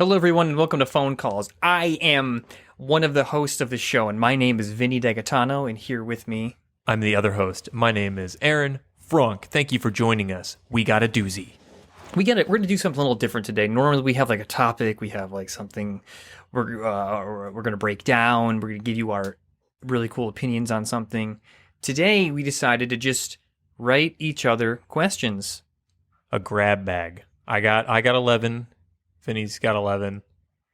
Hello, everyone, and welcome to Fonecallz. I am one of the hosts of the show, and my name is Vinny Degatano, and here with me... I'm the other host. My name is Aaron Frank. Thank you for joining us. We got a doozy. We're going to do something a little different today. Normally, we have like a topic. We have like something we're going to break down. We're going to give you our really cool opinions on something. Today, we decided to just write each other questions. A grab bag. I got 11. Vinny's got 11.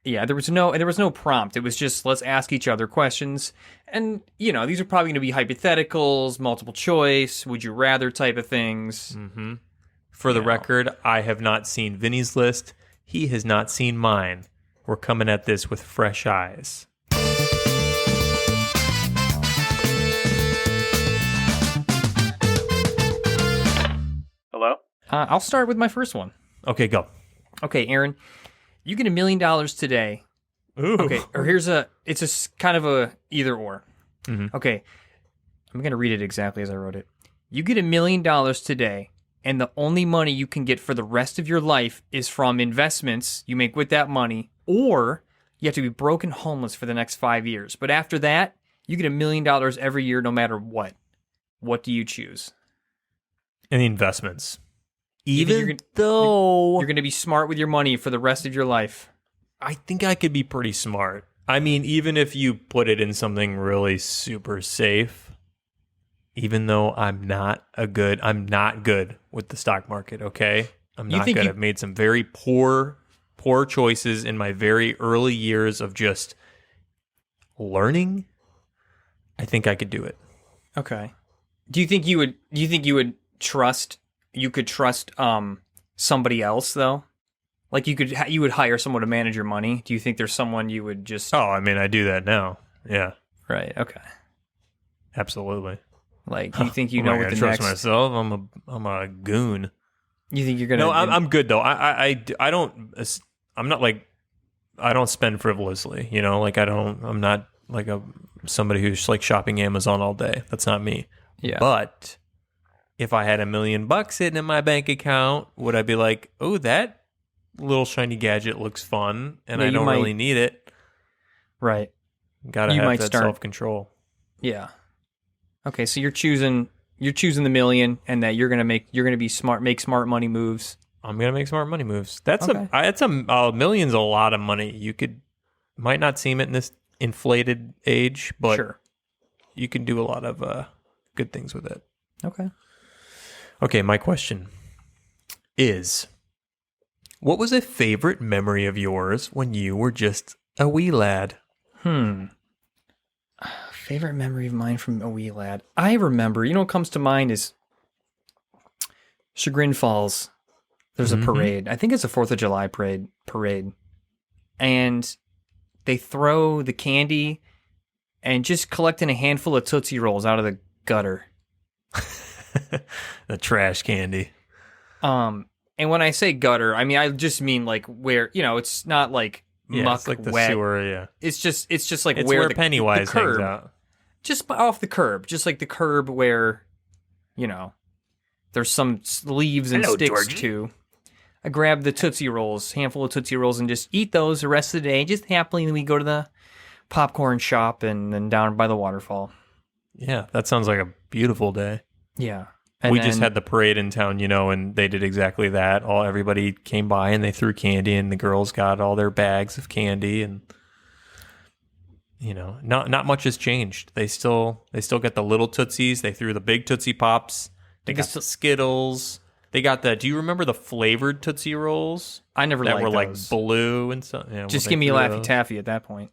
Yeah, there was no prompt. It was just, let's ask each other questions. And, you know, these are probably going to be hypotheticals, multiple choice, would you rather type of things. Mm-hmm. For the record, I have not seen Vinny's list. He has not seen mine. We're coming at this with fresh eyes. Hello? I'll start with my first one. Okay, go. Okay, Aaron, you get $1 million today. Ooh. Okay, or it's a kind of a either or. Mm-hmm. Okay, I'm going to read it exactly as I wrote it. You get $1 million today, and the only money you can get for the rest of your life is from investments you make with that money, or you have to be broke and homeless for the next 5 years. But after that, you get $1 million every year no matter what. What do you choose? And the investments. Even though you're going to be smart with your money for the rest of your life. I think I could be pretty smart. I mean, even if you put it in something really super safe, even though I'm not good with the stock market, okay? I'm not good. I've made some very poor choices in my very early years of just learning. I think I could do it. Okay. Do you think you would trust somebody else though? Like you would hire someone to manage your money? Do you think there's someone you would just... Oh, I mean, I do that now. Yeah. Right. Okay. Absolutely. Like, you think you know what the trust myself? I'm a goon. You think you're gonna... No, I'm good though. I don't spend frivolously. You know, like I'm not like somebody who's like shopping Amazon all day. That's not me. Yeah. But if I had $1 million sitting in my bank account, would I be like, oh, that little shiny gadget looks fun, and I don't really need it? Right. Gotta have that self-control. Yeah. Okay, so you're choosing the $1 million, and that you're gonna be smart, make smart money moves. I'm gonna make smart money moves. That's $1 million's a lot of money. Might not seem it in this inflated age, but sure, you can do a lot of good things with it. Okay, my question is, what was a favorite memory of yours when you were just a wee lad? Favorite memory of mine from a wee lad. I remember, what comes to mind is Chagrin Falls. There's a parade. I think it's a 4th of July parade. And they throw the candy and just collecting a handful of Tootsie Rolls out of the gutter. The trash candy. And when I say gutter, I mean I just mean like where it's not like muck, it's like the wet. sewer. Yeah, it's just like it's where the Pennywise the curb, hangs out. Just off the curb, just like the curb where there's some leaves and sticks Georgie. too. I grab the Tootsie Rolls, handful of Tootsie Rolls, and just eat those the rest of the day, just happily. And we go to the popcorn shop and then down by the waterfall. Yeah, that sounds like a beautiful day. Yeah. We just had the parade in town, and they did exactly that. Everybody came by and they threw candy, and the girls got all their bags of candy, and not much has changed. They still get the little Tootsies. They threw the big Tootsie Pops. They got the Skittles. They got the... Do you remember the flavored Tootsie Rolls? I never liked those. That were like blue and stuff. Yeah, just give me Laffy Taffy at that point.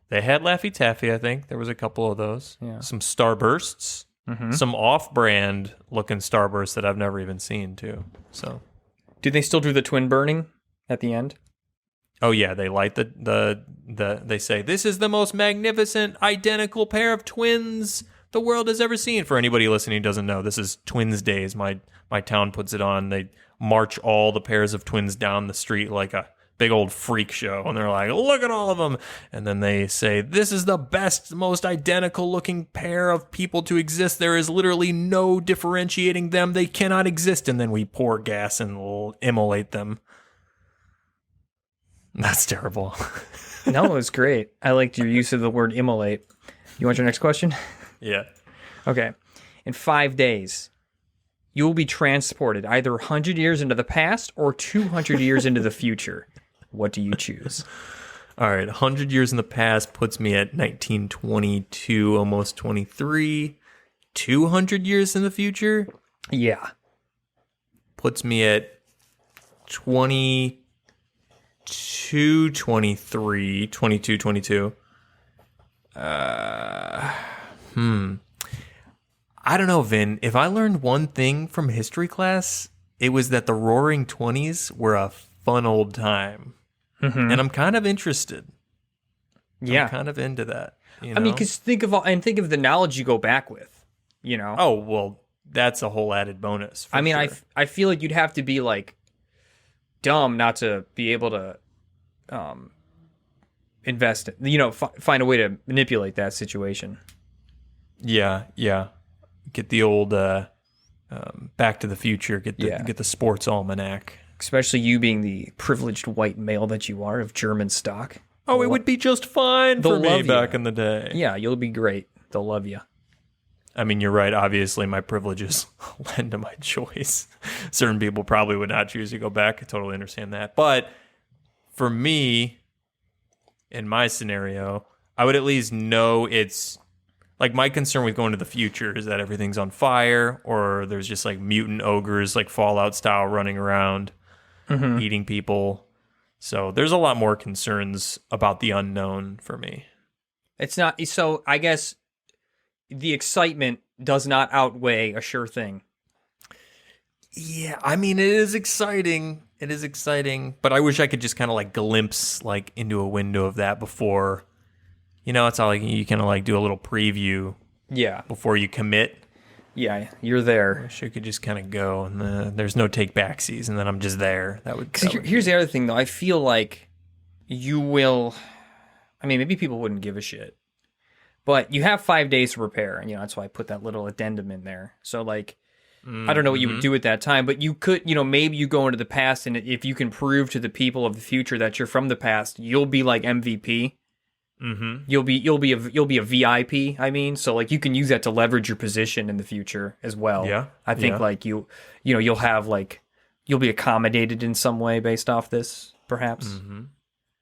They had Laffy Taffy, I think. There was a couple of those. Yeah. Some Starbursts. Mm-hmm. Some off-brand looking Starbursts that I've never even seen, too. So, do they still do the twin burning at the end? Oh, yeah. They light they say, this is the most magnificent, identical pair of twins the world has ever seen. For anybody listening who doesn't know, this is Twins Days. My town puts it on. They march all the pairs of twins down the street like a big old freak show. And they're like, look at all of them. And then they say, this is the best, most identical looking pair of people to exist. There is literally no differentiating them. They cannot exist. And then we pour gas and immolate them. That's terrible. No, it was great. I liked your use of the word immolate. You want your next question? Yeah. Okay. In 5 days, you will be transported either 100 years into the past or 200 years into the future. What do you choose? All right. 100 years in the past puts me at 1922, almost 23. 200 years in the future Yeah. puts me at 22, 23, 22, 22. I don't know, Vin. If I learned one thing from history class, it was that the Roaring Twenties were a fun old time, and I'm kind of interested. Yeah. I'm kind of into that. You know? I mean, because think of the knowledge you go back with, you know? Oh, well, that's a whole added bonus. For I mean, sure. I feel like you'd have to be like dumb not to be able to invest, find a way to manipulate that situation. Yeah. Get the old Back to the Future. Get the sports almanac. Especially you being the privileged white male that you are of German stock. Oh, it would be just fine for They'll me love back you. in the day. Yeah, you'll be great. They'll love you. I mean, you're right. Obviously, my privileges lend to my choice. Certain people probably would not choose to go back. I totally understand that. But for me, in my scenario, I would at least know it's like my concern with going to the future is that everything's on fire or there's just like mutant ogres, like Fallout style, running around eating people. So there's a lot more concerns about the unknown for me. It's not so. I guess the excitement does not outweigh a sure thing. Yeah, I mean, it is exciting. It is exciting, but I wish I could just kind of like glimpse like into a window of that before, it's all like you kind of like do a little preview Yeah, before you commit. yeah, you're there. Wish I could just kind of go and there's no take backsies, and then I'm just there. That would. Here's the other thing, though. I feel like you will. I mean, maybe people wouldn't give a shit, but you have 5 days to prepare, and that's why I put that little addendum in there. So, like, I don't know what you would do at that time, but you could, maybe you go into the past, and if you can prove to the people of the future that you're from the past, you'll be like MVP. Mm-hmm. You'll be a VIP. I mean, so like you can use that to leverage your position in the future as well. Yeah, I think like you'll have like you'll be accommodated in some way based off this, perhaps. Mm-hmm.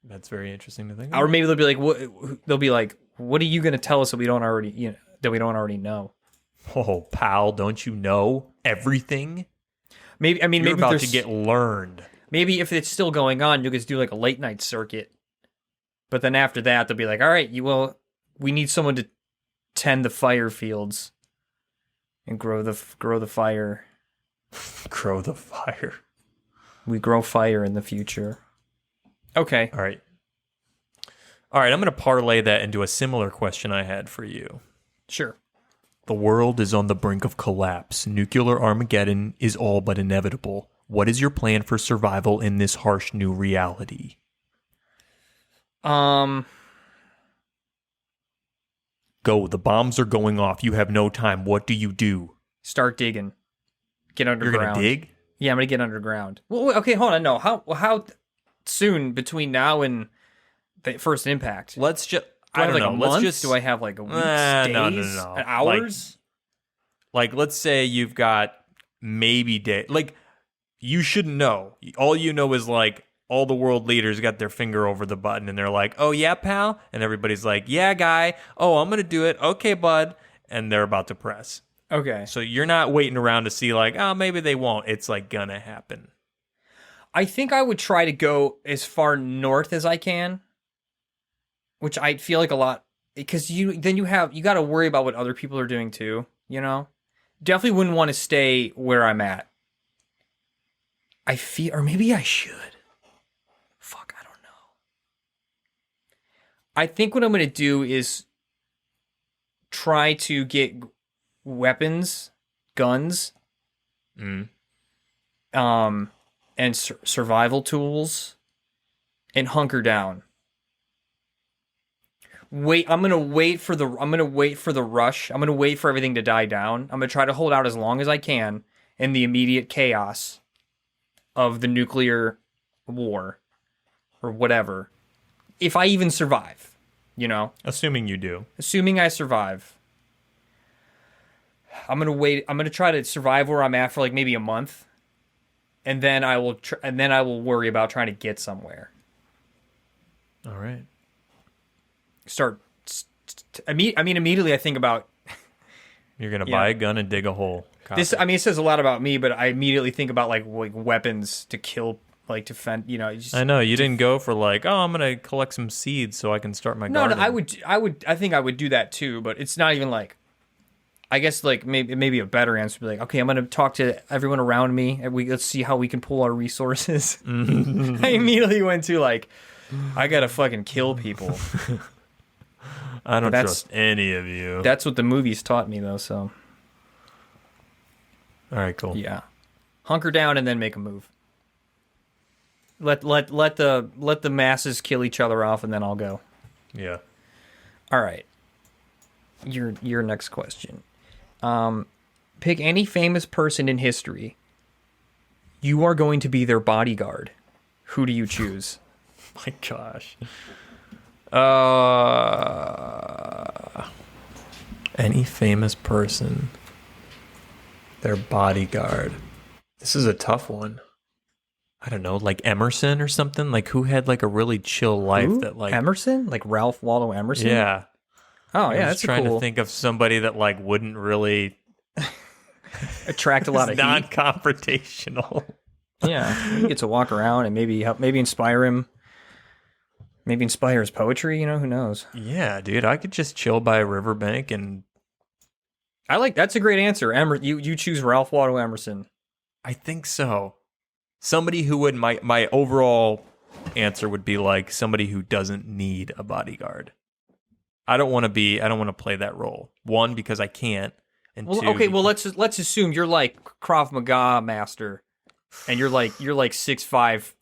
That's very interesting to think. Or maybe they'll be like, what are you going to tell us that we don't already know? Oh, pal, don't you know everything? Maybe You're maybe about to get learned. Maybe if it's still going on, you'll just do like a late night circuit. But then after that, they'll be like, all right, we need someone to tend the fire fields and grow the fire. Grow the fire. We grow fire in the future. Okay. All right. I'm going to parlay that into a similar question I had for you. Sure. The world is on the brink of collapse. Nuclear Armageddon is all but inevitable. What is your plan for survival in this harsh new reality? Go. The bombs are going off. You have no time. What do you do? Start digging. Get underground. You're going to dig? Yeah, I'm going to get underground. Well, okay, hold on. No. How soon between now and the first impact? Let's just... I don't know. Let's Month? just... Do I have like a week, days, No. hours? Like, let's say you've got maybe day. Like, you shouldn't know. All you know is like all the world leaders got their finger over the button and they're like, "Oh yeah, pal," and everybody's like, "Yeah, guy. Oh, I'm gonna do it. Okay, bud," and they're about to press. Okay. So you're not waiting around to see like, oh, maybe they won't. It's like gonna happen. I think I would try to go as far north as I can, which I feel like a lot because you got to worry about what other people are doing too. Definitely wouldn't want to stay where I'm at. I feel, or maybe I should. Fuck, I don't know. I think what I'm going to do is try to get weapons, guns, and survival tools, and hunker down. I'm gonna wait for the rush. I'm gonna wait for everything to die down. I'm gonna try to hold out as long as I can in the immediate chaos of the nuclear war. or whatever, if I even survive, you know, Assuming you do. assuming I survive, I'm gonna wait. I'm gonna try to survive where I'm at for like maybe a month, and then I will worry about trying to get somewhere. All right. Immediately I think about You're going to buy a gun and dig a hole. this. Copy. I mean, it says a lot about me, but I immediately think about like weapons to kill, like defend. You know, I know. You didn't go for like, oh, I'm going to collect some seeds so I can start my no, garden. I think I would do that too, but it's not even like. I guess like maybe a better answer would be like, okay, I'm gonna talk to everyone around me and let's see how we can pull our resources. I immediately went to like, I gotta fucking kill people. I don't trust any of you. That's what the movies taught me though. So all right, cool. yeah, hunker down and then make a move. Let the masses kill each other off and then I'll go. Yeah. All right. Your next question. Pick any famous person in history. You are going to be their bodyguard. Who do you choose? My gosh. Any famous person. Their bodyguard. This is a tough one. I don't know, like Emerson or something? Like who had like a really chill life Who? that like Emerson? Like Ralph Waldo Emerson? Yeah. Oh, I yeah, was that's trying cool. to think of somebody that like wouldn't really Attract a lot of heat. non-confrontational. Yeah, you get to walk around and maybe inspire him. Maybe inspire his poetry, you know, who knows? Yeah, dude, I could just chill by a riverbank and That's a great answer. You choose Ralph Waldo Emerson. I think so. Somebody who would my overall answer would be like somebody who doesn't need a bodyguard. I don't want to play that role. One, because I can't. And Well, two, okay, well let's assume you're like Krav Maga master and you're like 6'5",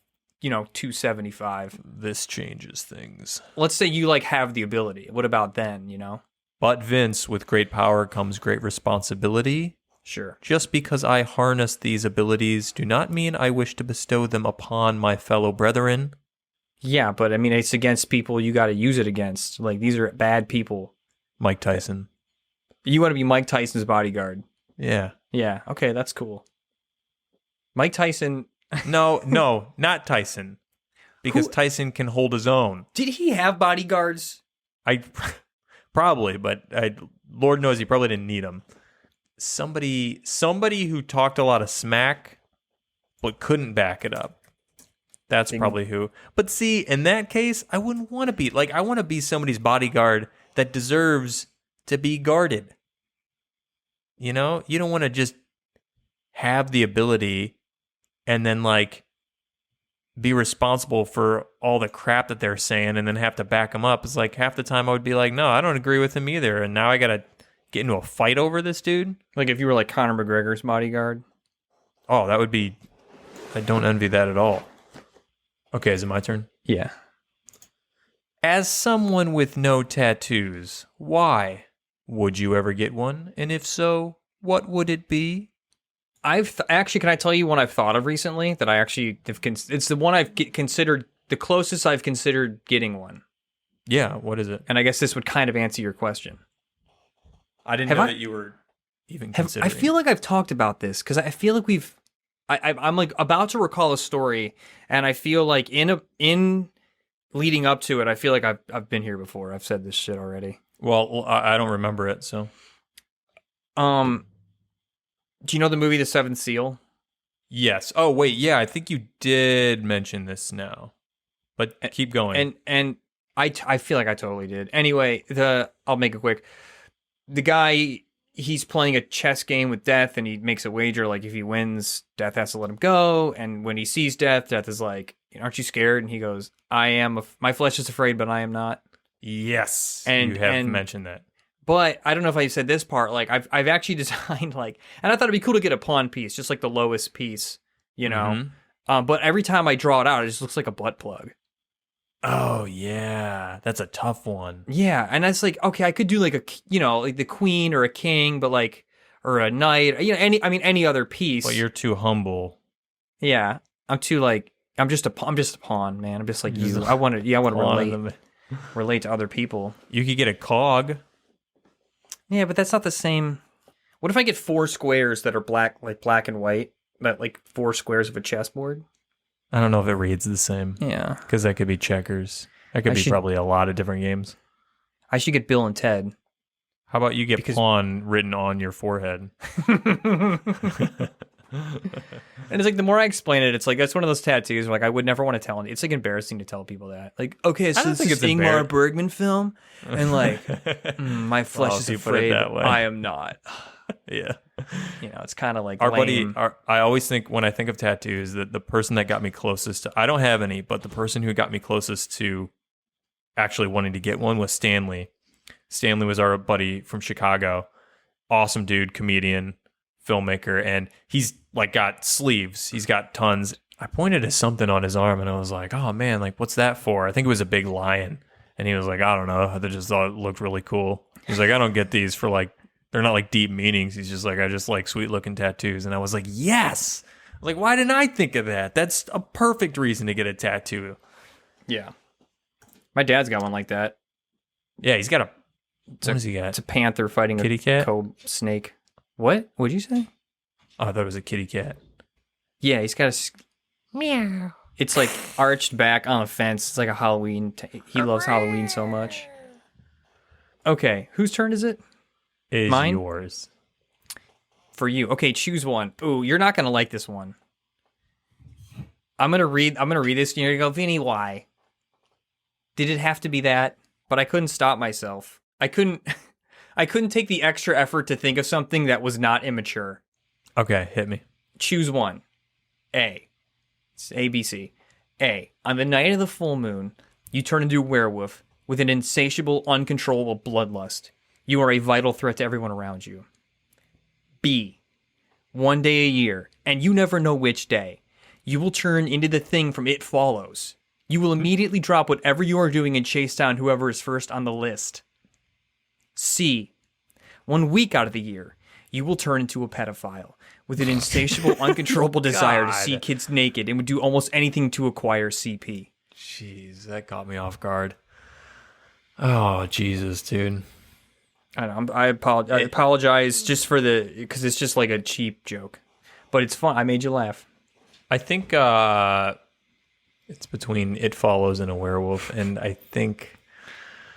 275. this changes things. Let's say you like have the ability. What about then, you know? But Vince, with great power comes great responsibility. Sure. Just because I harness these abilities do not mean I wish to bestow them upon my fellow brethren. Yeah, but I mean, it's against people you got to use it against. Like, these are bad people. Mike Tyson. You want to be Mike Tyson's bodyguard. Yeah. Yeah, okay, that's cool. Mike Tyson... No, not Tyson. Because Tyson can hold his own. Did he have bodyguards? Probably, but Lord knows he probably didn't need them. Somebody who talked a lot of smack, but couldn't back it up. That's probably who. But see, in that case, I wouldn't want to be like I want to be somebody's bodyguard that deserves to be guarded. You know, you don't want to just have the ability and then like be responsible for all the crap that they're saying and then have to back them up. It's like half the time I would be like, no, I don't agree with him either. And now I got to get into a fight over this dude. Like if you were like Conor McGregor's bodyguard? Oh, that would be, I don't envy that at all. Okay, is it my turn? Yeah. As someone with no tattoos, why? Would you ever get one? And if so, what would it be? Actually, can I tell you one I've thought of recently that I actually have it's the one I've considered, the closest I've considered getting one. Yeah, what is it? And I guess this would kind of answer your question. I didn't know that you were even considering. I feel like I've talked about this because I feel like I'm like about to recall a story, and I feel like in leading up to it, I feel like I've been here before. I've said this shit already. Well, I don't remember it, so. Do you know the movie The Seventh Seal? Yes. Oh, wait, yeah, I think you did mention this now. But keep going. And I feel like I totally did. Anyway, I'll make it quick. The guy, he's playing a chess game with death, and he makes a wager, like if he wins, death has to let him go. And when he sees death, death is like, aren't you scared? And he goes, my flesh is afraid, but I am not. Yes, and you have mentioned that. But I don't know if I said this part. Like I've actually designed like, and I thought it'd be cool to get a pawn piece, just like the lowest piece, you know. Mm-hmm. But every time I draw it out, it just looks like a butt plug. Oh yeah, that's a tough one. Yeah, and that's like, okay, I could do like like the queen or a king, but like, or a knight, any other piece. But you're too humble. Yeah, I'm too like, I'm just a pawn, man. I'm just like you. I want to relate to other people. You could get a cog. Yeah, but that's not the same. What if I get 4 squares that are black and white, that like 4 squares of a chessboard? I don't know if it reads the same. Yeah, because that could be checkers. That could be probably a lot of different games. I should get Bill and Ted. How about you get pawn written on your forehead? And it's like, the more I explain it, it's like, that's one of those tattoos where, like, I would never want to tell. It's like embarrassing to tell people that. Like, okay, so this is Ingmar Bergman film, and like, my flesh is afraid, I am not. Yeah. You know, it's kind of like our lame. buddy. I always think when I think of tattoos that the person that got me closest to, I don't have any, but the person who got me closest to actually wanting to get one was Stanley. Stanley was our buddy from Chicago. Awesome dude, comedian, filmmaker, and he's like got sleeves. He's got tons. I pointed at something on his arm and I was like, oh man, like what's that for? I think it was a big lion. And he was like, I don't know. I just thought it looked really cool. He's like, I don't get these for like, they're not like deep meanings. He's just like, I just like sweet looking tattoos. And I was like, yes. Like, why didn't I think of that? That's a perfect reason to get a tattoo. Yeah. My dad's got one like that. Yeah, he's got a, what does he got? It's a panther fighting kitty a cat? snake. What? What'd you say? Oh, I thought it was a kitty cat. Yeah, he's got a... Meow. It's like arched back on a fence. It's like a Halloween... he loves Halloween so much. Okay, whose turn is it? Is mine? Yours. For you. Okay, choose one. Ooh, you're not going to like this one. I'm going to read this and you're going to go, Vinny, why? Did it have to be that? But I couldn't stop myself. I couldn't take the extra effort to think of something that was not immature. Okay, hit me. Choose one. A. It's A, B, C. A. On the night of the full moon, you turn into a werewolf with an insatiable, uncontrollable bloodlust. You are a vital threat to everyone around you. B. One day a year, and you never know which day, you will turn into the thing from It Follows. You will immediately drop whatever you are doing and chase down whoever is first on the list. C. 1 week out of the year, you will turn into a pedophile with an insatiable, uncontrollable desire to see kids naked and would do almost anything to acquire CP. Jeez, that caught me off guard. Oh, Jesus, dude. I know. I apologize just for because it's just like a cheap joke, but it's fun. I made you laugh. I think it's between It Follows and a werewolf, and I think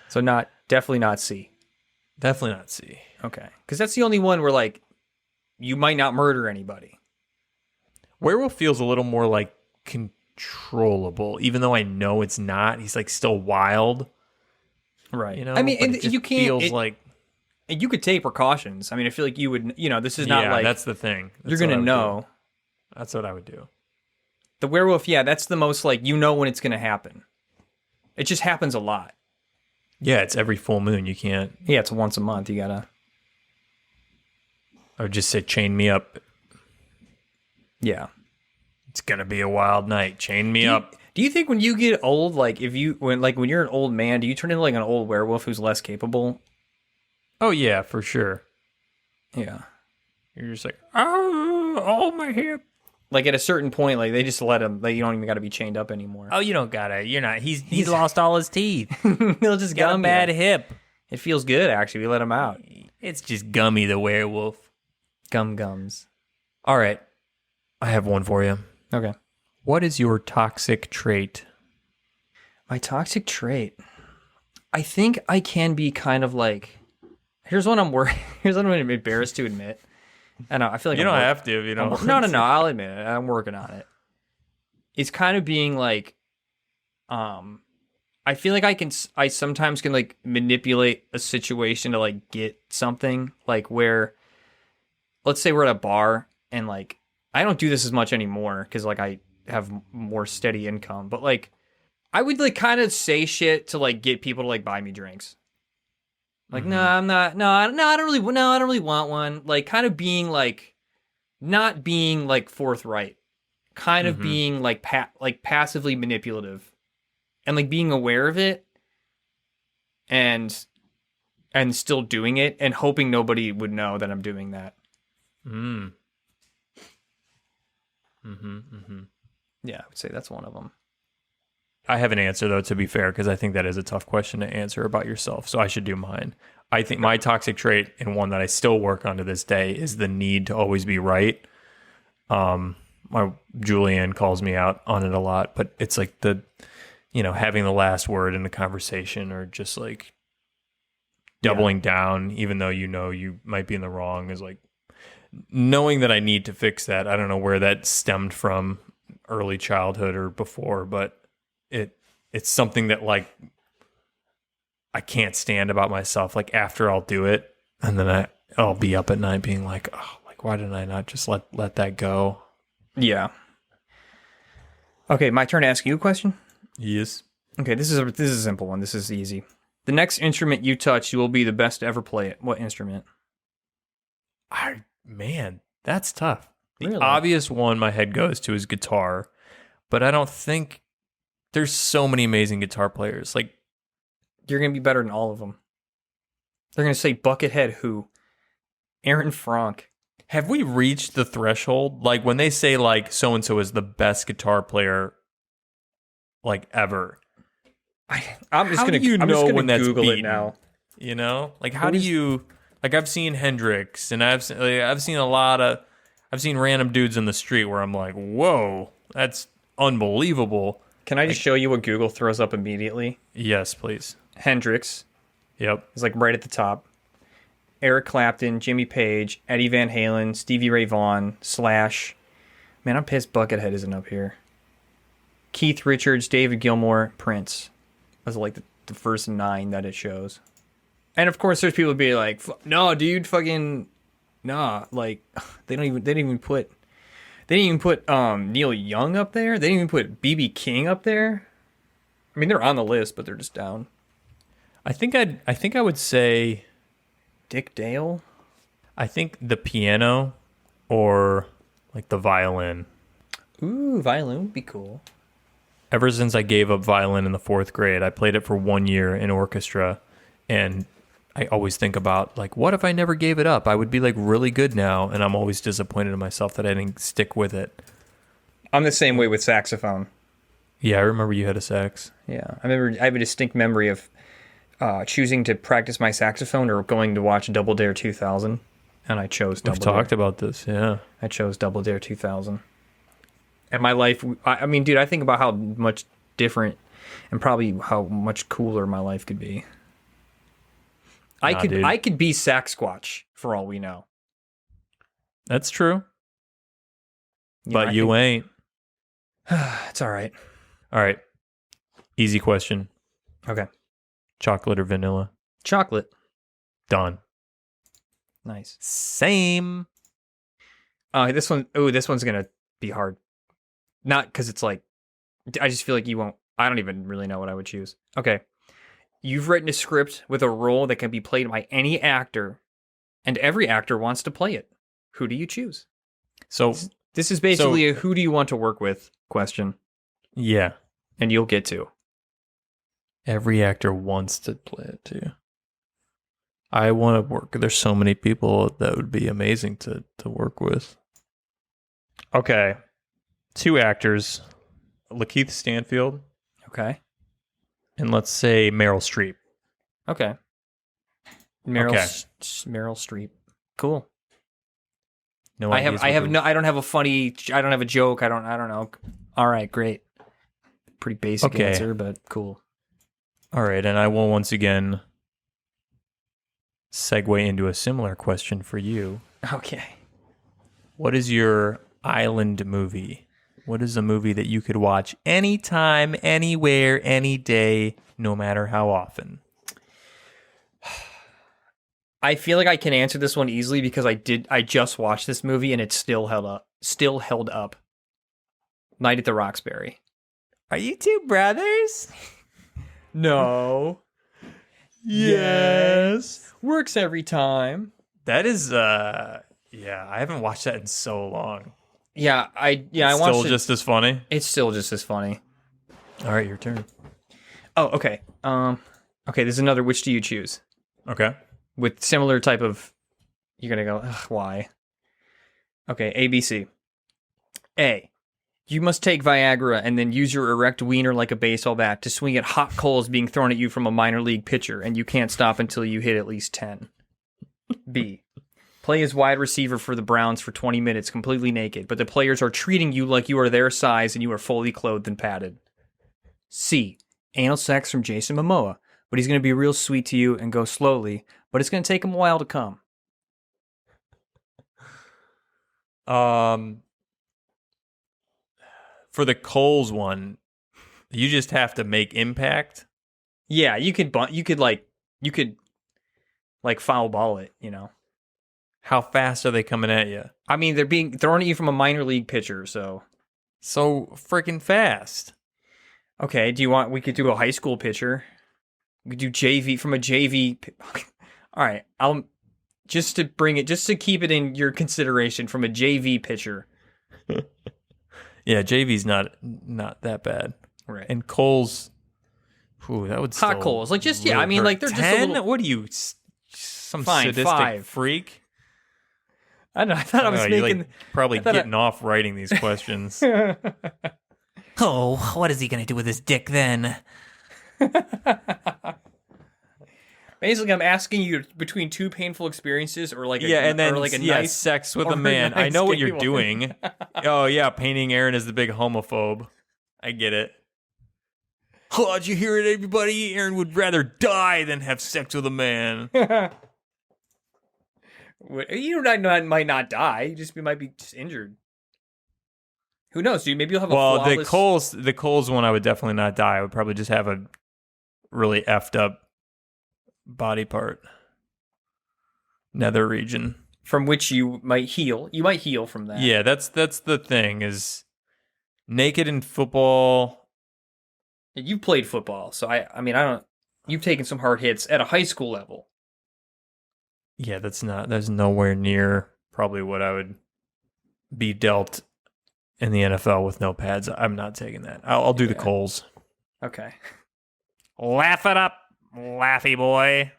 so. Definitely not C. Definitely not C. Okay, because that's the only one where like you might not murder anybody. Werewolf feels a little more like controllable, even though I know it's not. He's like still wild, right? You know, I mean, and you can't. Feels like. And you could take precautions. I mean, I feel like you would, this is not like... that's the thing. You're going to know. That's what I would do. The werewolf, that's the most like, when it's going to happen. It just happens a lot. Yeah, it's every full moon. You can't... Yeah, it's once a month. You got to... I would just say chain me up. Yeah. It's going to be a wild night. Chain me up. Do you think when you get old, like when you're an old man, do you turn into like an old werewolf who's less capable? Oh, yeah, for sure. Yeah. You're just like, oh, my hip. Like at a certain point, like they just let him, like you don't even got to be chained up anymore. Oh, you don't gotta. You're not. He's lost all his teeth. He'll just got a bad hip. It feels good, actually. We let him out. It's just Gummy the werewolf. Gums. All right. I have one for you. Okay. What is your toxic trait? My toxic trait? I think I can be kind of like... Here's what I'm embarrassed to admit. I know. I feel like you don't have to. If you know. No. I'll admit it. I'm working on it. It's kind of being like, I feel like I sometimes can like manipulate a situation to like get something. Like where, let's say we're at a bar and like I don't do this as much anymore because like I have more steady income. But like I would like kind of say shit to like get people to like buy me drinks. Like, no, I'm not. No, I don't really want one. Like, kind of being like, not being like forthright, kind of being like passively manipulative, and like being aware of it, and still doing it, and hoping nobody would know that I'm doing that. Yeah, I would say that's one of them. I have an answer, though, to be fair, because I think that is a tough question to answer about yourself. So I should do mine. I think my toxic trait, and one that I still work on to this day, is the need to always be right. My Julianne calls me out on it a lot, but it's like having the last word in the conversation, or just like doubling down, even though you might be in the wrong, is like knowing that I need to fix that. I don't know where that stemmed from, early childhood or before, but it's something that like I can't stand about myself. Like after I'll do it, and then I'll be up at night being like, oh, like why didn't I not just let that go? Yeah. Okay, my turn to ask you a question. Yes. Okay, this is a simple one. This is easy. The next instrument you touch, you will be the best to ever play it. What instrument? Man, that's tough. The Really? obvious one my head goes to is guitar, but I don't think there's so many amazing guitar players. Like, You're going to be better than all of them. They're going to say Buckethead who? Aaron Frank. have we reached the threshold? Like when they say like so and so is the best guitar player like ever. I'm just going to know when that's Google beaten? it now. You know, like how do you like? I've seen Hendrix, and I've seen random dudes in the street where I'm like, whoa, that's unbelievable. Can I just show you what Google throws up immediately? Yes, please. Hendrix Yep. is like right at the top. Eric Clapton, Jimmy Page, Eddie Van Halen, Stevie Ray Vaughan, Slash. Man, I'm pissed Buckethead isn't up here. Keith Richards, David Gilmour, Prince. Those are like the first 9 that it shows. And of course, there's people who be like, "No, dude, fucking, nah." Like, they didn't even put Neil Young up there. They didn't even put BB King up there. I mean, they're on the list, but they're just down. I think I would say Dick Dale. I think the piano or like the violin. Ooh, violin would be cool. Ever since I gave up violin in the 4th grade, I played it for 1 year in orchestra, and I always think about like, what if I never gave it up? I would be like really good now, and I'm always disappointed in myself that I didn't stick with it. I'm the same way with saxophone. Yeah, I remember you had a sax. Yeah, I have a distinct memory of choosing to practice my saxophone or going to watch Double Dare 2000, and I chose Double Dare. We've talked about this, yeah. I chose Double Dare 2000. And my life, I mean, dude, I think about how much different and probably how much cooler my life could be. I could be Sasquatch for all we know. That's true. Yeah, but you ain't. It's all right. All right. Easy question. Okay. Chocolate or vanilla? Chocolate. Done. Nice. Same. This one's gonna be hard. Not because it's like, I just feel like you won't. I don't even really know what I would choose. Okay. You've written a script with a role that can be played by any actor, and every actor wants to play it. Who do you choose? So This is basically a who do you want to work with question, yeah, and you'll get to. every actor wants to play it too. I want to work. There's so many people that would be amazing to work with. Okay. 2 actors, Lakeith Stanfield, Okay. and let's say Meryl Streep. Okay. Meryl Okay. Meryl Streep. Cool. No, I don't have a funny. I don't have a joke. I don't know. All right, great. Pretty basic Okay. answer, but cool. All right, and I will once again segue into a similar question for you. Okay. What is your island movie? What is a movie that you could watch anytime, anywhere, any day, no matter how often? I feel like I can answer this one easily because I just watched this movie and it's still held up. Night at the Roxbury. Are you 2 brothers? No. Yes. Works every time. That is, I haven't watched that in so long. Yeah, I watched Still it. just as funny? It's still just as funny. All right, your turn. Oh, okay. Okay, there's another which do you choose? Okay. With similar type of, you're going to go, ugh, why? Okay, ABC. A, You must take Viagra and then use your erect wiener like a baseball bat to swing at hot coals being thrown at you from a minor league pitcher, and you can't stop until you hit at least 10. B. Play as wide receiver for the Browns for 20 minutes completely naked, but the players are treating you like you are their size and you are fully clothed and padded. C. Anal sex from Jason Momoa, but he's going to be real sweet to you and go slowly, but it's going to take him a while to come. For the Coles one, you just have to make impact. Yeah, you could foul ball it, you know. How fast are they coming at you? I mean, they're being thrown at you from a minor league pitcher, so freaking fast. Okay, we could do a high school pitcher. We could do JV from a JV. All right, just to keep it in your consideration from a JV pitcher. Yeah, JV's not that bad. Right. And Coles, that would hot coals. Like just I mean, like they're 10? just a little. What are you, some Fine, sadistic 5. freak? I don't know. I thought I was making probably getting off writing these questions. Oh, what is he going to do with his dick then? Basically, I'm asking you between two painful experiences or like nice sex with a man. Nice I know what gay you're one. doing. Oh yeah, painting Aaron as the big homophobe. I get it. Oh, did you hear it, everybody? Aaron would rather die than have sex with a man. You might not die. You might be just injured. Who knows, dude? Maybe you'll have a flawless... the Coles one, I would definitely not die. I would probably just have a really effed up body part, nether region, from which you might heal. You might heal from that. Yeah, that's the thing. Is naked in football. You've played football, so I mean, I don't. You've taken some hard hits at a high school level. Yeah, that's nowhere near probably what I would be dealt in the NFL with no pads. I'm not taking that. I'll do the Coles. Okay. Laugh it up, laughy boy.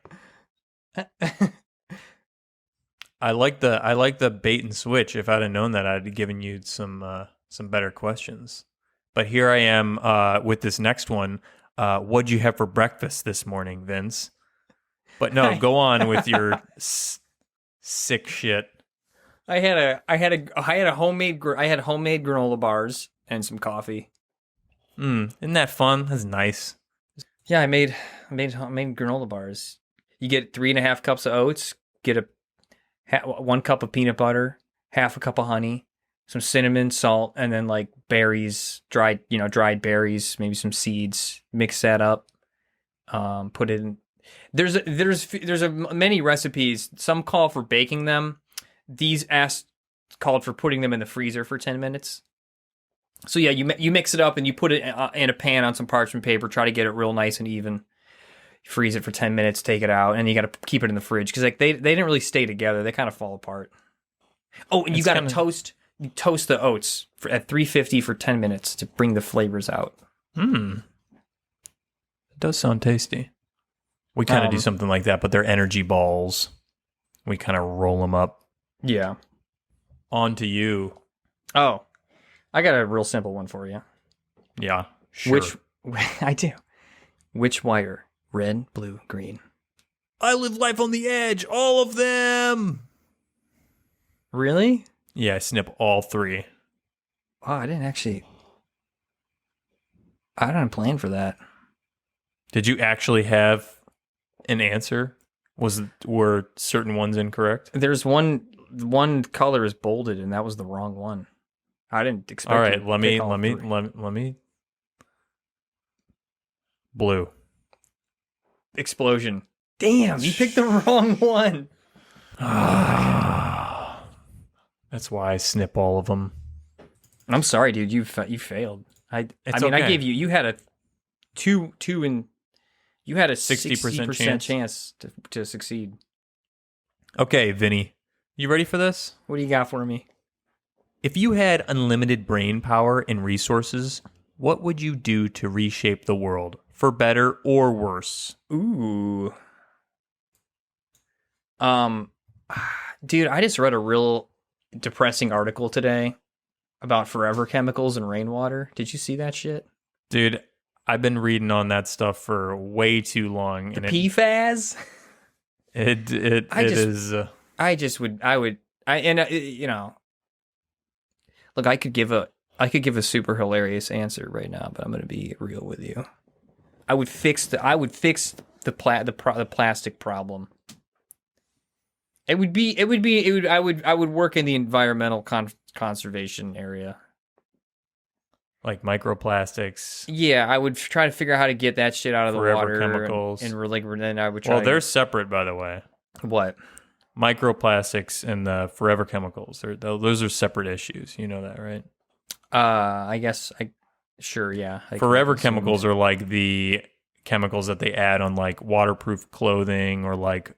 I like the bait and switch. If I'd have known that, I'd have given you some better questions. But here I am with this next one. What'd you have for breakfast this morning, Vince? But no, go on with your sick shit. I had homemade granola bars and some coffee. Isn't that fun? That's nice. Yeah, I made granola bars. You get 3.5 cups of oats, get 1 cup of peanut butter, half a cup of honey, some cinnamon, salt, and then like berries, dried berries, maybe some seeds. Mix that up. Put it in. There's many recipes. Some call for baking them. These called for putting them in the freezer for 10 minutes. So yeah, you mix it up and you put it in a pan on some parchment paper. Try to get it real nice and even. You freeze it for 10 minutes, take it out, and you got to keep it in the fridge because like they didn't really stay together. They kind of fall apart. Oh, and you got to toast. You toast the oats at 350 for 10 minutes to bring the flavors out. It does sound tasty. We kind of do something like that, but they're energy balls. We kind of roll them up. Yeah. On to you. Oh, I got a real simple one for you. Yeah, sure. I do. Which wire? Red, blue, green. I live life on the edge. All of them. Really? Yeah, I snip all 3. Oh, I didn't plan for that. Did you actually have an answer? Were certain ones incorrect? There's one color is bolded, and that was the wrong one. I didn't expect. All right, let me. Blue. Explosion. Damn, you picked the wrong one. That's why I snip all of them. I'm sorry, dude. You failed. I gave you. You had a two and you had a 60% chance to succeed. Okay, Vinny, you ready for this? What do you got for me? If you had unlimited brain power and resources, what would you do to reshape the world for better or worse? Ooh. Dude, I just read a real depressing article today about forever chemicals and rainwater. Did you see that shit? Dude, I've been reading on that stuff for way too long. The PFAS? Look, I could give a super hilarious answer right now, but I'm going to be real with you. I would fix the plastic problem. I would work in the environmental conservation area. Like microplastics. Yeah, I would try to figure out how to get that shit out of the forever water. Chemicals. And then I would try. Well, they're separate, by the way. What? Microplastics and the forever chemicals. Those are separate issues. You know that, right? I guess sure, yeah. Forever chemicals are like the chemicals that they add on like waterproof clothing or like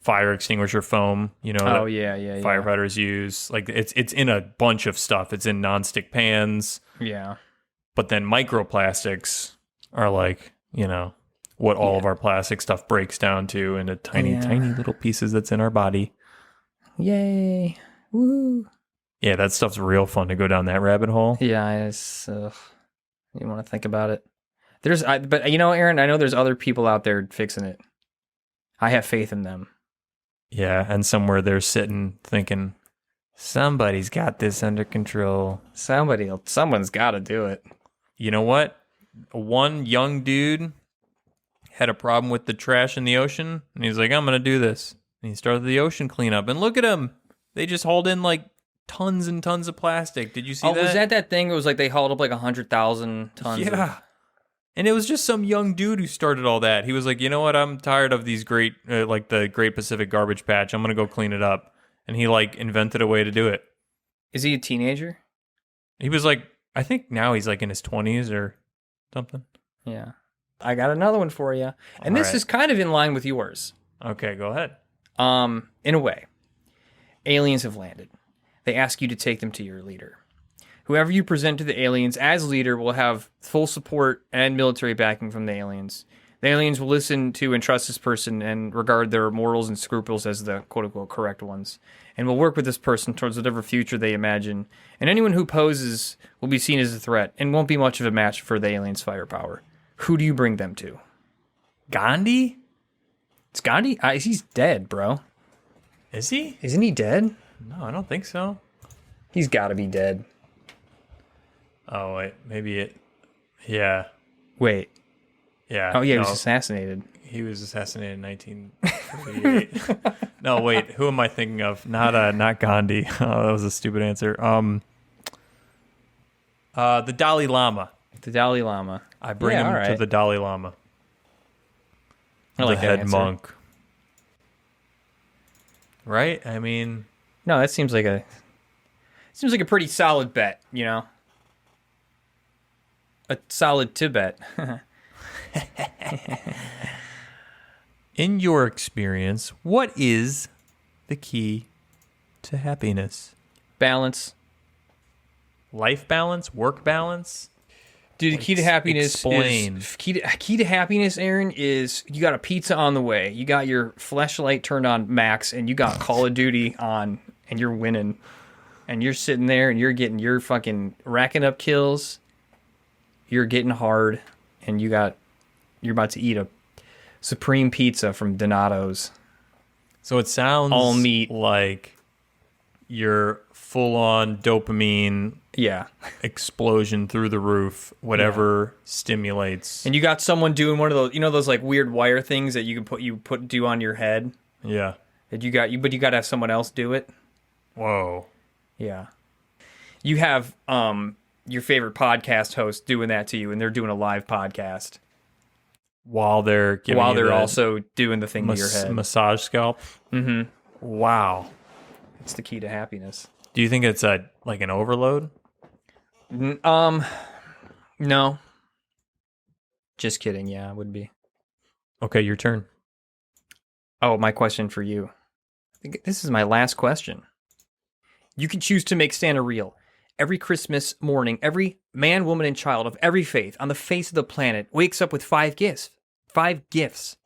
fire extinguisher foam, you know. Oh yeah. Firefighters use. Like it's in a bunch of stuff. It's in nonstick pans. Yeah. But then microplastics are like, you know, what all of our plastic stuff breaks down to into tiny little pieces that's in our body. Yay. Woo. Yeah, that stuff's real fun to go down that rabbit hole. Yeah, you want to think about it. But you know, Aaron, I know there's other people out there fixing it. I have faith in them. Yeah, and somewhere they're sitting thinking, somebody's got this under control. Someone's got to do it. You know what? One young dude had a problem with the trash in the ocean, and he's like, I'm going to do this. And he started the ocean cleanup, and look at him. They just hauled in like tons and tons of plastic. Did you see that? Oh, was that thing? It was like they hauled up like 100,000 tons. Yeah. And it was just some young dude who started all that. He was like, you know what? I'm tired of these like the Great Pacific Garbage Patch. I'm going to go clean it up. And he like invented a way to do it. Is he a teenager? He was like, I think now he's like in his 20s or something. Yeah. I got another one for you. And this is kind of in line with yours. Okay, go ahead. In a way. Aliens have landed. They ask you to take them to your leader. Whoever you present to the aliens as leader will have full support and military backing from the aliens. The aliens will listen to and trust this person and regard their morals and scruples as the quote-unquote correct ones, and will work with this person towards whatever future they imagine. And anyone who poses will be seen as a threat and won't be much of a match for the aliens' firepower. Who do you bring them to? Gandhi? It's Gandhi? He's dead, bro. Is he? Isn't he dead? No, I don't think so. He's got to be dead. Oh, wait. Maybe it... Yeah. Wait. Yeah. Oh, yeah, he was assassinated. He was assassinated in 1938. No, wait. Who am I thinking of? Not Gandhi. Oh, that was a stupid answer. The Dalai Lama. The Dalai Lama. I bring him to the Dalai Lama. I like the that head answer. monk. Right? I mean... No, that seems like a pretty solid bet, you know? A solid bet. In your experience, what is the key to happiness? Balance. Life balance? Work balance? Dude, the key to happiness key to happiness, Aaron, is you got a pizza on the way. You got your fleshlight turned on max, and you got Call of Duty on, and you're winning. And you're sitting there, and you're fucking racking up kills. You're getting hard, and you're about to eat a supreme pizza from Donato's. So it sounds all meat, like you're full on dopamine. Yeah. Explosion through the roof, whatever stimulates. And you got someone doing one of those, those like weird wire things that you can do on your head. Yeah. But you got to have someone else do it. Whoa. Yeah. You have your favorite podcast host doing that to you, and they're doing a live podcast while they're also doing the thing to your head. Massage scalp. Mm-hmm. Wow. It's the key to happiness. Do you think it's like an overload? No. Just kidding. Yeah, it would be. Okay, your turn. Oh, my question for you. I think this is my last question. You can choose to make Santa real. Every Christmas morning, every man, woman, and child of every faith on the face of the planet wakes up with 5 gifts. 5 gifts.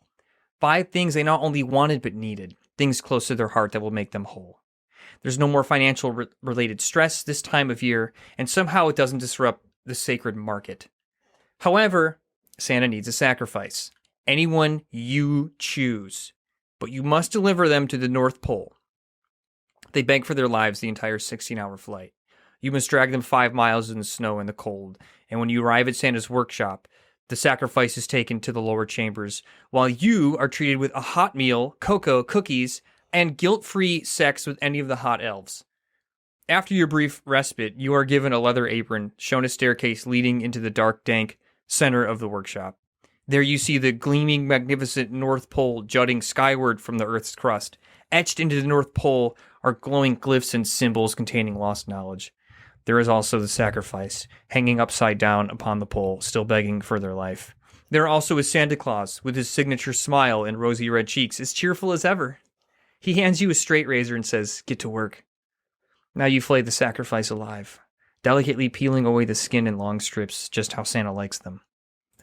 5 things they not only wanted but needed. Things close to their heart that will make them whole. There's no more financial related stress this time of year, and somehow it doesn't disrupt the sacred market. However, Santa needs a sacrifice. Anyone you choose, but you must deliver them to the North Pole. They beg for their lives the entire 16-hour flight. You must drag them 5 miles in the snow and the cold, and when you arrive at Santa's workshop, the sacrifice is taken to the lower chambers, while you are treated with a hot meal, cocoa, cookies, and guilt-free sex with any of the hot elves. After your brief respite, you are given a leather apron, shown a staircase leading into the dark, dank center of the workshop. There you see the gleaming, magnificent North Pole jutting skyward from the Earth's crust. Etched into the North Pole are glowing glyphs and symbols containing lost knowledge. There is also the sacrifice, hanging upside down upon the pole, still begging for their life. There also is Santa Claus, with his signature smile and rosy red cheeks, as cheerful as ever. He hands you a straight razor and says, "Get to work." Now you flay the sacrifice alive, delicately peeling away the skin in long strips, just how Santa likes them.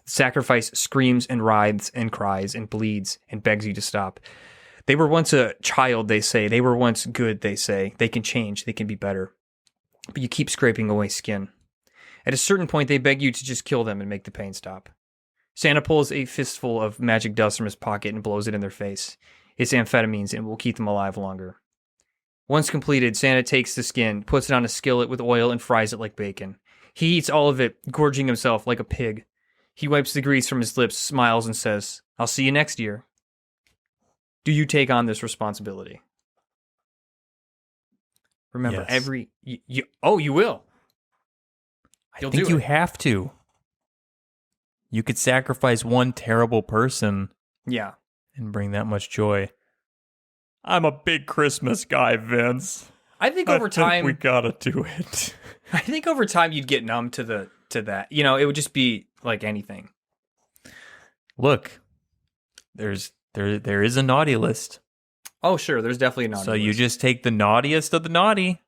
The sacrifice screams and writhes and cries and bleeds and begs you to stop. They were once a child, they say. They were once good, they say. They can change. They can be better. But you keep scraping away skin. At a certain point, they beg you to just kill them and make the pain stop. Santa pulls a fistful of magic dust from his pocket and blows it in their face. It's amphetamines and will keep them alive longer. Once completed, Santa takes the skin, puts it on a skillet with oil, and fries it like bacon. He eats all of it, gorging himself like a pig. He wipes the grease from his lips, smiles, and says, "I'll see you next year." Do you take on this responsibility? Remember, Yes. You will. I think you have to. You could sacrifice one terrible person Yeah. and bring that much joy. I'm a big Christmas guy, Vince. I think over time we gotta do it. I think over time you'd get numb to that. You know, it would just be like anything. Look, there is a naughty list. Oh, sure, there's definitely a naughty So you list. just take the naughtiest of the naughty,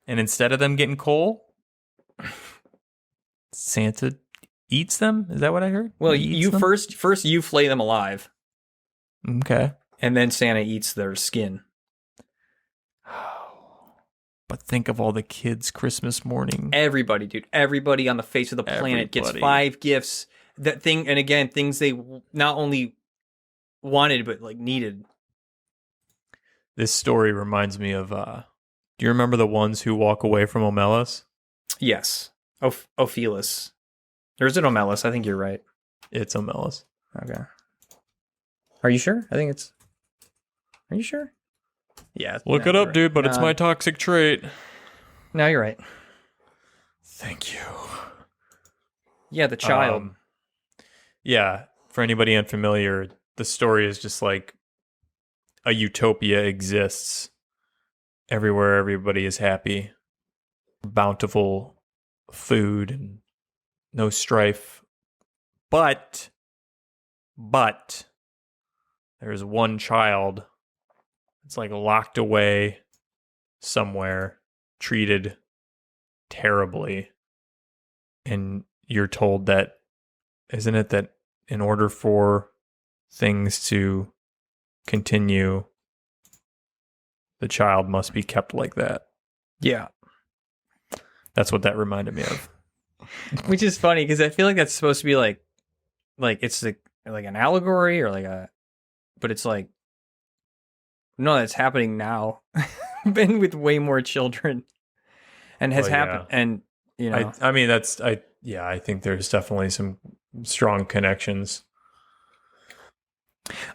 and instead of them getting coal, Santa eats them. Is that what I heard? Well, He eats you them? first you flay them alive, Okay. and then Santa eats their skin. But think of all the kids Christmas morning. Everybody, dude. Everybody on the face of the planet gets Everybody. 5 gifts. That thing, and again, things they not only wanted but like needed. This story reminds me of, do you remember the ones who walk away from Omelas? Yes. Ophelis. Or is it Omelis? I think you're right. It's Omelas. Okay. Are you sure? I think it's. Are you sure? Yeah. Look no, it you're up, right. dude, but it's No, my toxic trait. No, you're right. Thank you. Yeah, the child. Yeah, for anybody unfamiliar, the story is just like a utopia exists everywhere everybody is happy. Bountiful food and no strife. But there's one child that's like locked away somewhere, treated terribly. And you're told that, isn't it that in order for things to continue, the child must be kept like that? Yeah. That's what that reminded me of. Which is funny because I feel like that's supposed to be like it's like an allegory or but it's like, no, that's happening now, been with way more children, and has Well, yeah. happened, and you know, I mean, I think there's definitely some strong connections.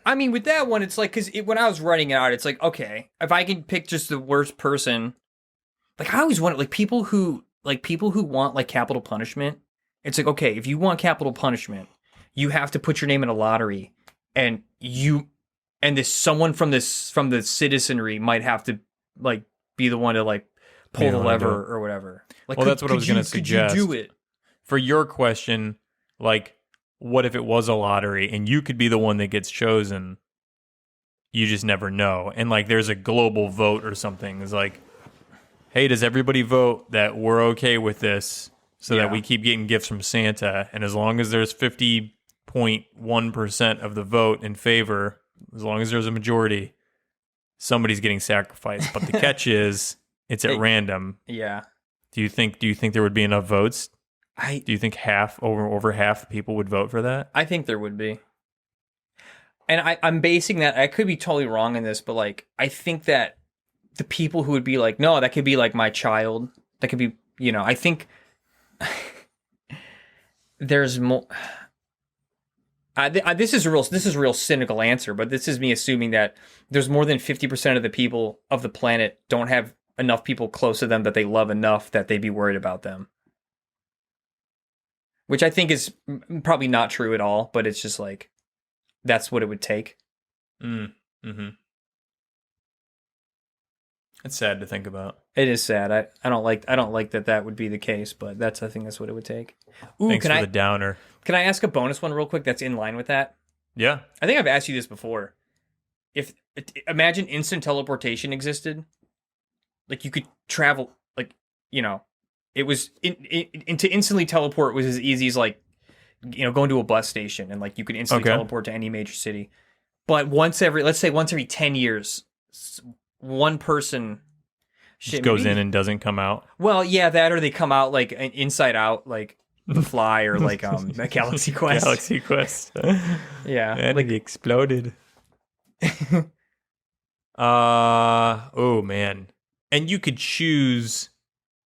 I mean, with that one, it's like because when I was writing it out, it's like, okay, if I can pick just the worst person, like I always wanted like people who want like capital punishment. It's like, okay, if you want capital punishment, you have to put your name in a lottery, and this someone from the citizenry might have to like be the one to like pull the lever or whatever. Like, Well, that's what I was going to suggest. Could you do it? For your question, like, what if it was a lottery and you could be the one that gets chosen? You just never know. And like, there's a global vote or something. It's like, hey, does everybody vote that we're okay with this so that we keep getting gifts from Santa? And as long as there's 50.1% of the vote in favor, as long as there's a majority, somebody's getting sacrificed. But the catch is it's at random. Yeah. Do you think there would be enough votes? I Do you think over half the people would vote for that? I think there would be. And I'm basing that, I could be totally wrong in this, but like, I think that the people who would be like, no, that could be like my child. That could be, I think there's more. This is a real cynical answer, but this is me assuming that there's more than 50% of the people of the planet don't have enough people close to them that they love enough that they'd be worried about them. Which I think is probably not true at all, but it's just like, that's what it would take. Mm-hmm. It's sad to think about. It is sad. I don't like that would be the case, but I think that's what it would take. Ooh, Thanks for the downer. Can I ask a bonus one real quick that's in line with that? Yeah. I think I've asked you this before. Imagine instant teleportation existed. Like you could travel, like, it was to instantly teleport was as easy as like, going to a bus station and like you could instantly teleport to any major city. But once every 10 years, one person just goes in and doesn't come out. Well, yeah, that or they come out like inside out, like The Fly or like a Galaxy Quest. Galaxy Quest. Yeah. And it exploded. Oh man. And you could choose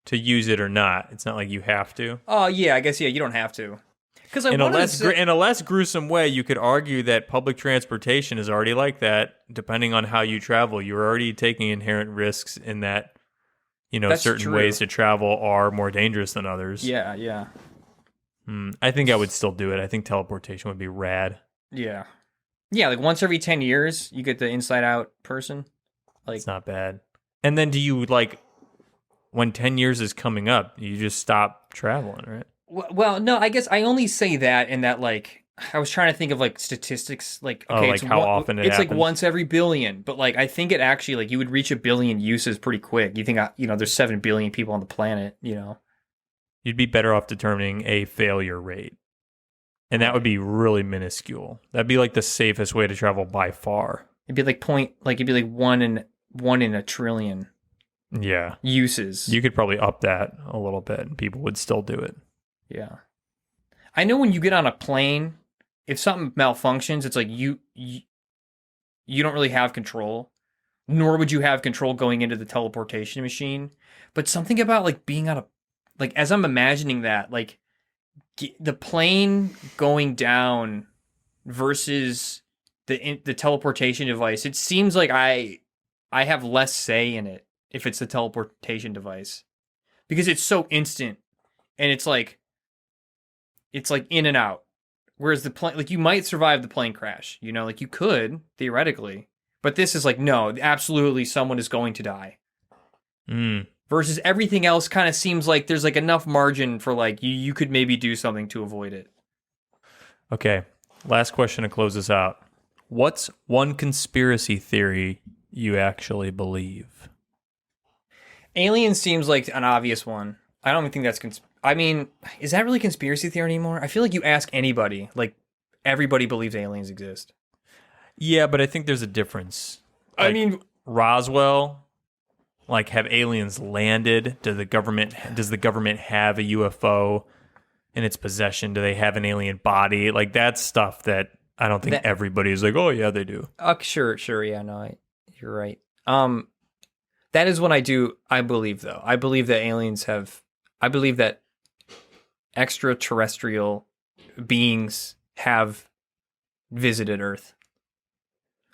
to use it or not. It's not like you have to. Oh yeah, I guess you don't have to. Because in a less gruesome way, you could argue that public transportation is already like that. Depending on how you travel, you're already taking inherent risks in that, That's certain true. ways to travel are more dangerous than others. Yeah. I think I would still do it. I think teleportation would be rad. Yeah. Yeah, like once every 10 years, you get the inside out person. Like, it's not bad. And then do you, like, when 10 years is coming up, you just stop traveling, right? Well, no, I guess I only say that in that, like, I was trying to think of, like, statistics, like, okay, like how often it happens? like once every billion, but, like, I think it actually, like, you would reach 1 billion uses pretty quick. You think, there's 7 billion people on the planet, You'd be better off determining a failure rate. And that would be really minuscule. That'd be, like, the safest way to travel by far. It'd be like 1 in a trillion. Yeah. Uses. You could probably up that a little bit and people would still do it. Yeah. I know when you get on a plane, if something malfunctions, it's like you don't really have control, nor would you have control going into the teleportation machine. But something about like being on like as I'm imagining that, like the plane going down versus the teleportation device, it seems like I have less say in it if it's the teleportation device because it's so instant and it's like in and out. Whereas the plane, like you might survive the plane crash, like you could theoretically, but this is like, no, absolutely someone is going to die. Versus everything else kind of seems like there's like enough margin for like, you could maybe do something to avoid it. Okay. Last question to close this out. What's one conspiracy theory you actually believe? Aliens seems like an obvious one. I don't even think that's is that really conspiracy theory anymore? I feel like you ask anybody, like everybody believes aliens exist. Yeah, but I think there's a difference. I mean, Roswell, like have aliens landed? Does the government have a UFO in its possession? Do they have an alien body? Like that's stuff that I don't think everybody's like, oh yeah, they do. Sure, yeah, no, you're right. That is what I believe though. I believe that extraterrestrial beings have visited Earth.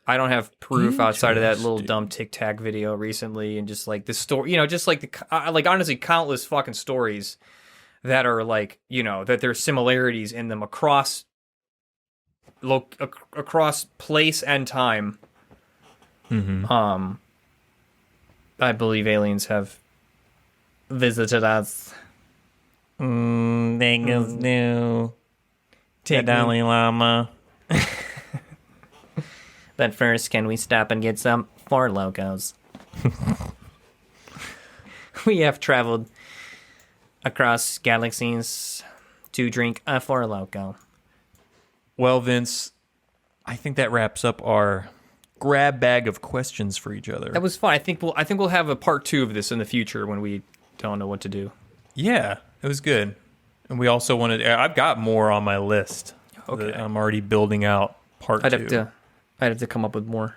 I don't have proof outside of that little dumb Tic Tac video recently, and just like the story, just like like honestly, countless fucking stories that are like, that there's similarities in them across place and time. Mm-hmm. I believe aliens have visited us. Vegas new. The Dalai Lama. But first, can we stop and get some Four Locos? We have traveled across galaxies to drink a Four Loco. Well, Vince, I think that wraps up our grab bag of questions for each other. That was fun. I think we'll have a part 2 of this in the future when we don't know what to do. Yeah, it was good. And we also I've got more on my list. Okay. That I'm already building out part 2. I'd have to come up with more.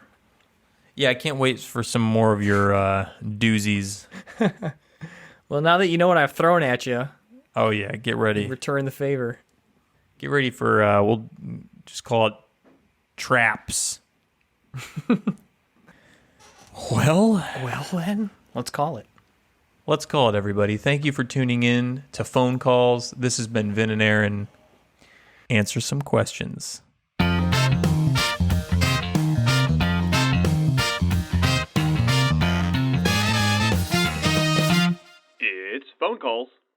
Yeah, I can't wait for some more of your doozies. Well, now that you know what I've thrown at you, Oh yeah, get ready. return the favor. Get ready for we'll just call it traps. Well, Then, let's call it. let's call it, everybody. Thank you for tuning in to Phone Calls. This has been Vin and Aaron. Answer some questions. It's phone calls.